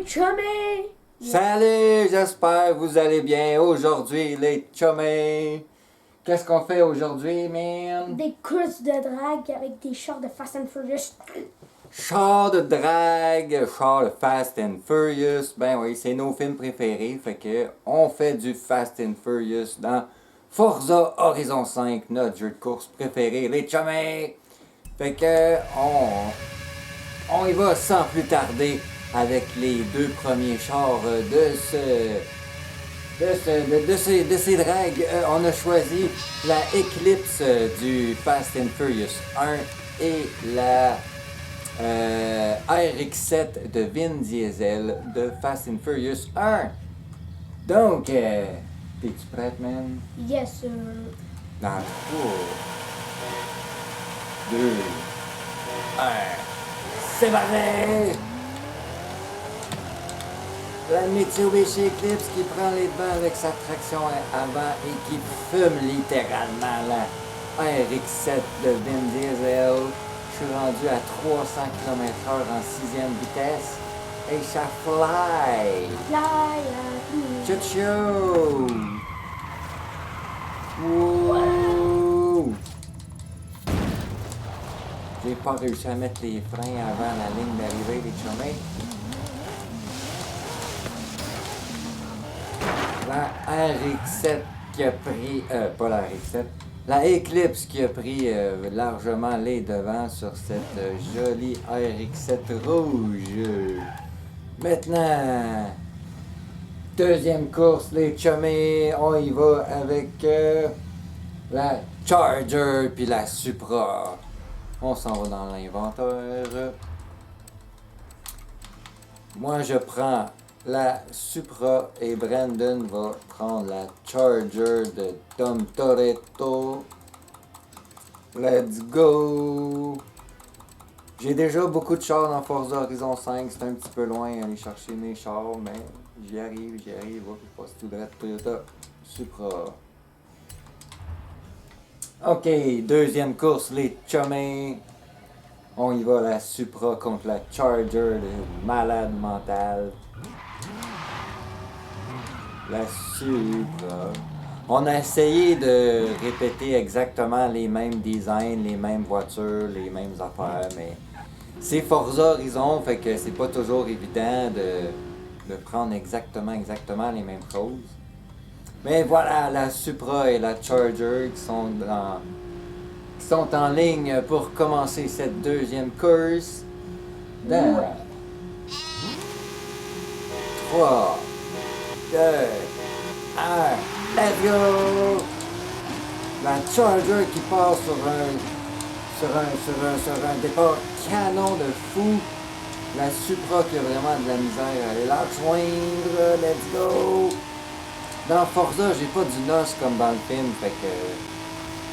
les chummies! Salut, j'espère que vous allez bien aujourd'hui, les chummies. Qu'est-ce qu'on fait aujourd'hui, man? Des courses de drague avec des chars de Fast and Furious. Char de drague, char de Fast and Furious. Ben oui, c'est nos films préférés. Fait que on fait du Fast and Furious dans Forza Horizon 5, notre jeu de course préféré, les chummies. Fait que on y va sans plus tarder avec les deux premiers chars de ces dragues. On a choisi la Eclipse du Fast and Furious 1 et la RX-7 de Vin Diesel de Fast and Furious 1. Donc, t'es-tu prête, man? Yes, sir. Dans 3, 2, 1, c'est parti! La Mitsubishi Eclipse qui prend les devants avec sa traction avant et qui fume littéralement la RX-7 de Vin Diesel. Je suis rendu à 300 km/h en 6e vitesse et ça fly! Fly Chouchou! Wow! J'ai pas réussi à mettre les freins avant la ligne d'arrivée des chemins. La RX-7 qui a pris, pas la RX-7, la Eclipse qui a pris largement les devants sur cette jolie RX-7 rouge. Maintenant, deuxième course, les chummies, on y va avec la Charger puis la Supra. On s'en va dans l'inventaire. Moi, je prends la Supra et Brandon va prendre la Charger de Dom Toretto. Let's go! J'ai déjà beaucoup de chars dans Forza Horizon 5. C'est un petit peu loin aller chercher mes chars, mais j'y arrive. Oh, je passe tout droit Toyota Supra. Ok, deuxième course, les chummies. On y va, la Supra contre la Charger, le malade mental. La Supra. On a essayé de répéter exactement les mêmes designs, les mêmes voitures, les mêmes affaires, mais c'est Forza Horizon, fait que c'est pas toujours évident de prendre exactement les mêmes choses. Mais voilà, la Supra et la Charger qui sont en ligne pour commencer cette deuxième course. Dans 3, 2, 1, let's go! La Charger qui part sur un départ canon de fou. La Supra qui a vraiment de la misère à aller la joindre. Let's go! Dans Forza, j'ai pas du noce comme dans le film, fait que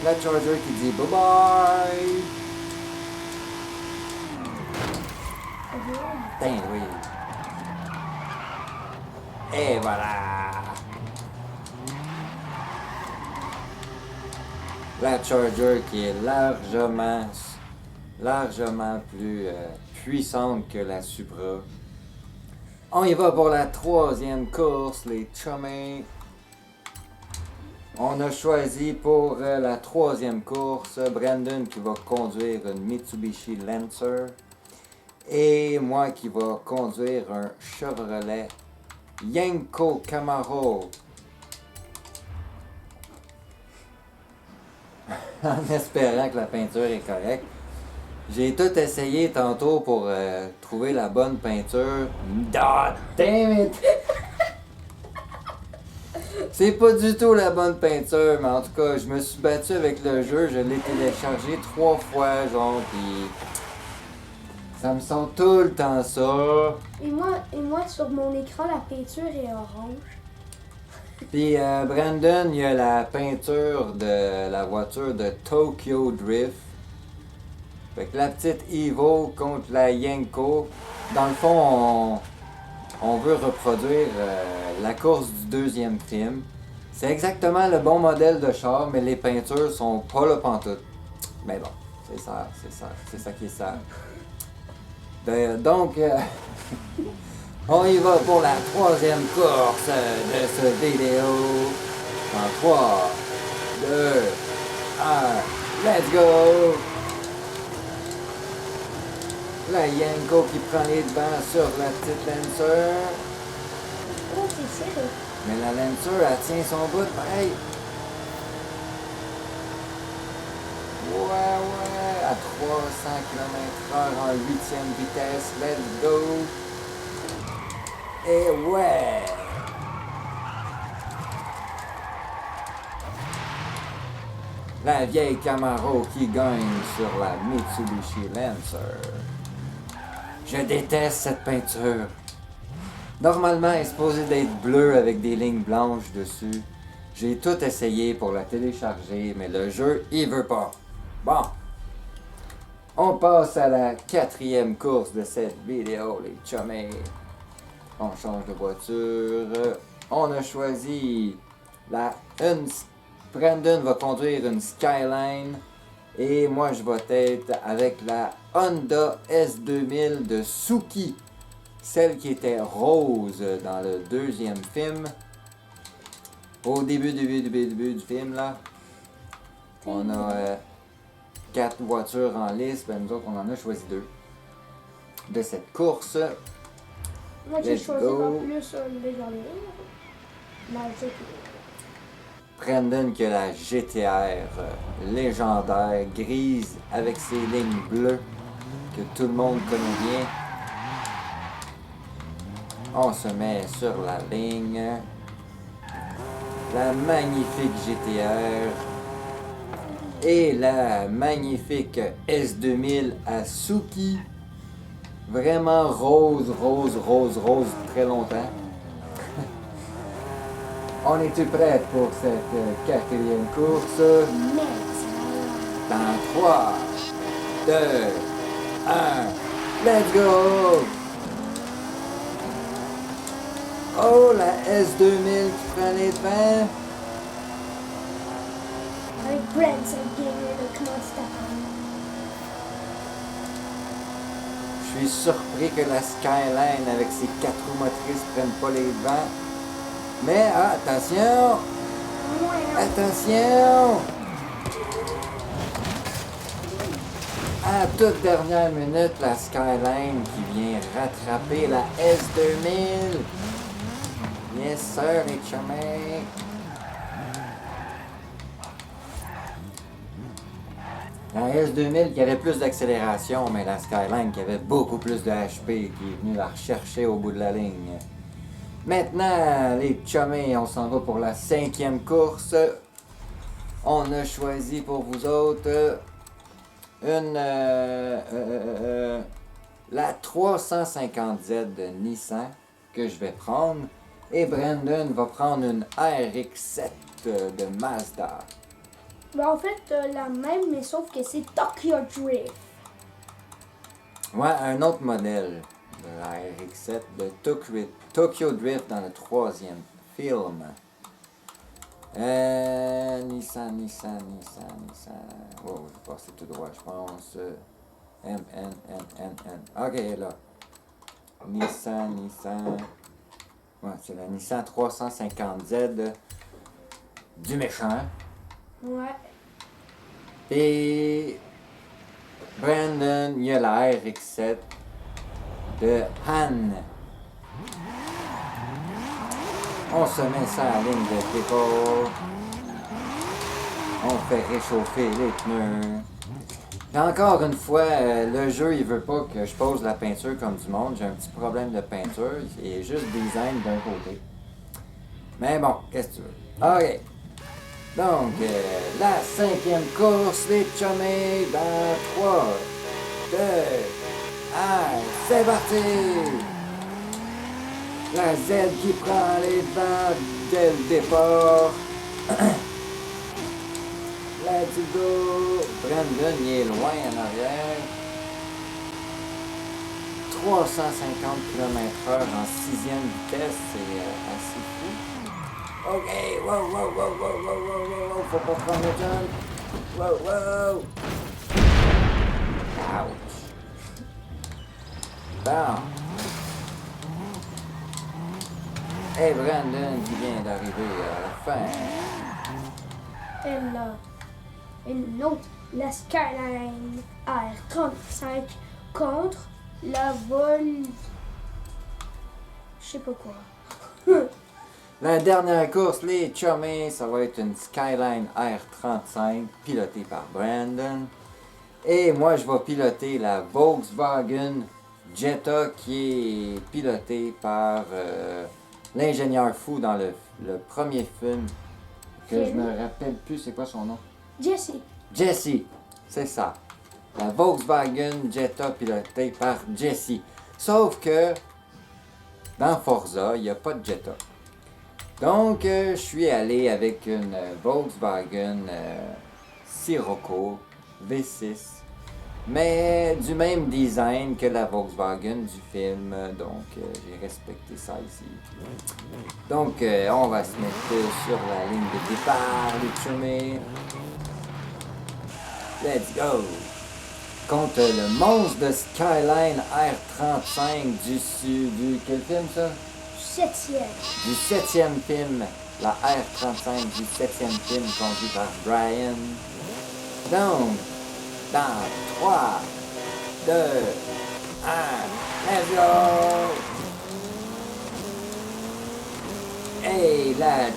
la Charger qui dit bye bye! Putain, oui. Et voilà! La Charger qui est largement plus puissante que la Supra. On y va pour la troisième course, les chummies. On a choisi pour la troisième course Brandon qui va conduire une Mitsubishi Lancer et moi qui va conduire un Chevrolet Yenko Camaro. En espérant que la peinture est correcte. J'ai tout essayé tantôt pour trouver la bonne peinture. God damn it! C'est pas du tout la bonne peinture, mais en tout cas, je me suis battu avec le jeu, je l'ai téléchargé 3 fois, genre, pis ça me sent tout le temps ça. Et moi, sur mon écran, la peinture est orange. Puis Brandon, il y a la peinture de la voiture de Tokyo Drift. Fait que la petite Evo contre la Yenko. Dans le fond, on veut reproduire la course du deuxième film. C'est exactement le bon modèle de char, mais les peintures sont pas là pantoute. Mais bon, c'est ça qui est ça. Donc, On y va pour la troisième course de ce vidéo. En 3, 2, 1, let's go! La Yenko qui prend les devants sur la petite Lancer. Oh, c'est ça. Mais la Lancer, elle tient son bout pareil. Ouais, à 300 km/h en 8e vitesse, let's go! Et ouais! La vieille Camaro qui gagne sur la Mitsubishi Lancer. Je déteste cette peinture. Normalement, elle est supposée d'être bleue avec des lignes blanches dessus. J'ai tout essayé pour la télécharger, mais le jeu, il veut pas. Bon. On passe à la 4e course de cette vidéo, les chummies. On change de voiture. On a choisi Brandon va conduire une Skyline. Et moi, je vais être avec la Honda S2000 de Suki. Celle qui était rose dans le deuxième film. Au début du film, là. On a 4 voitures en liste. Ben, nous autres, on en a choisi 2 de cette course. Moi, j'ai Let's choisi go. en plus une légendaire. Mais c'est Brandon qui a la GTR légendaire, grise, avec ses lignes bleues, que tout le monde connaît bien. On se met sur la ligne. La magnifique GTR. Et la magnifique S2000 à Suki. Vraiment rose, très longtemps. On est-tu prêts pour cette 4e course? Dans 3, 2, 1, let's go! Oh, la S2000 qui prend les devants. avec Brent, Gamer, le constat. Je suis surpris que la Skyline avec ses 4 roues motrices prenne pas les devants. Mais attention! Attention! À toute dernière minute, la Skyline qui vient rattraper la S2000. Yes sir, les chummies. La S2000 qui avait plus d'accélération, mais la Skyline qui avait beaucoup plus de HP qui est venue la rechercher au bout de la ligne. Maintenant, les chummies, on s'en va pour la 5e course. On a choisi pour vous autres la 350Z de Nissan que je vais prendre. Et Brandon va prendre une RX-7 de Mazda. Ben, en fait, la même, mais sauf que c'est Tokyo Drift. Ouais, un autre modèle de la RX-7 de Tokyo Drift dans le 3e film. Nissan. Oh, je vais passer tout droit, je pense. N. Ok, là. Nissan. Ouais, c'est la Nissan 350Z du méchant. Ouais. Et Brandon, il y a la RX-7 de Han. On se met ça à la ligne de départ. On fait réchauffer les pneus. Et encore une fois, le jeu, il veut pas que je pose la peinture comme du monde. J'ai un petit problème de peinture. Il est juste design d'un côté. Mais bon, qu'est-ce que tu veux? Ok. Donc, la 5e course, les chummies, dans 3, 2, 1, c'est parti! La Z qui prend les devants dès le départ. Let's go! Brandon, il est loin en arrière. 350 km/h en 6e vitesse, c'est assez fou. Ok, wow, faut pas prendre le jump. Wow. Ouch. Bon. Hey, Brandon qui vient d'arriver à la fin. Elle a une autre, la Skyline R35 contre la Vol... Je sais pas quoi. La dernière course, les chummés, ça va être une Skyline R35 pilotée par Brandon. Et moi, je vais piloter la Volkswagen Jetta qui est pilotée par l'ingénieur fou dans le premier film. Que je me rappelle plus, c'est quoi son nom? Jesse. Jesse, c'est ça. La Volkswagen Jetta pilotée par Jesse. Sauf que dans Forza, il n'y a pas de Jetta. Donc, je suis allé avec une Volkswagen Sirocco V6, mais du même design que la Volkswagen du film. Donc, j'ai respecté ça ici. Donc, on va se mettre sur la ligne de départ, les chumés. Let's go! Contre le monstre de Skyline R35 du quel film ça? 7e. Du 7e film, la R35 du 7e film conduit par Brian. Donc, dans 3, 2, 1, let's go! Hey, la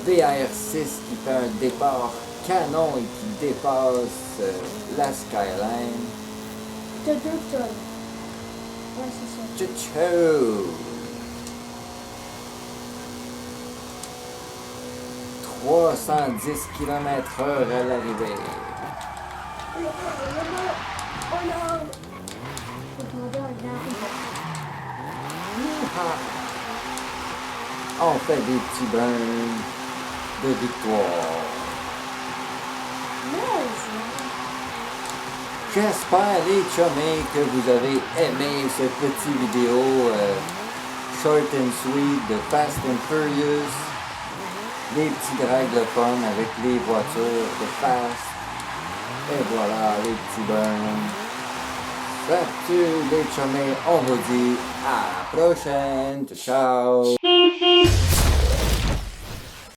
BR6 qui fait un départ canon et qui dépasse la Skyline. T'as 2 tonnes. Ouais, c'est ça. Tchou! 310 km/h à l'arrivée. Oh non! Faut demander un arrivée. On fait des petits brins de victoire. J'espère les chummés que vous avez aimé cette petite vidéo short and sweet de Fast and Furious. Des petits drags de fun avec les voitures de Fast. Et voilà les petits burns. Salut les chummés, on vous dit à la prochaine. Ciao!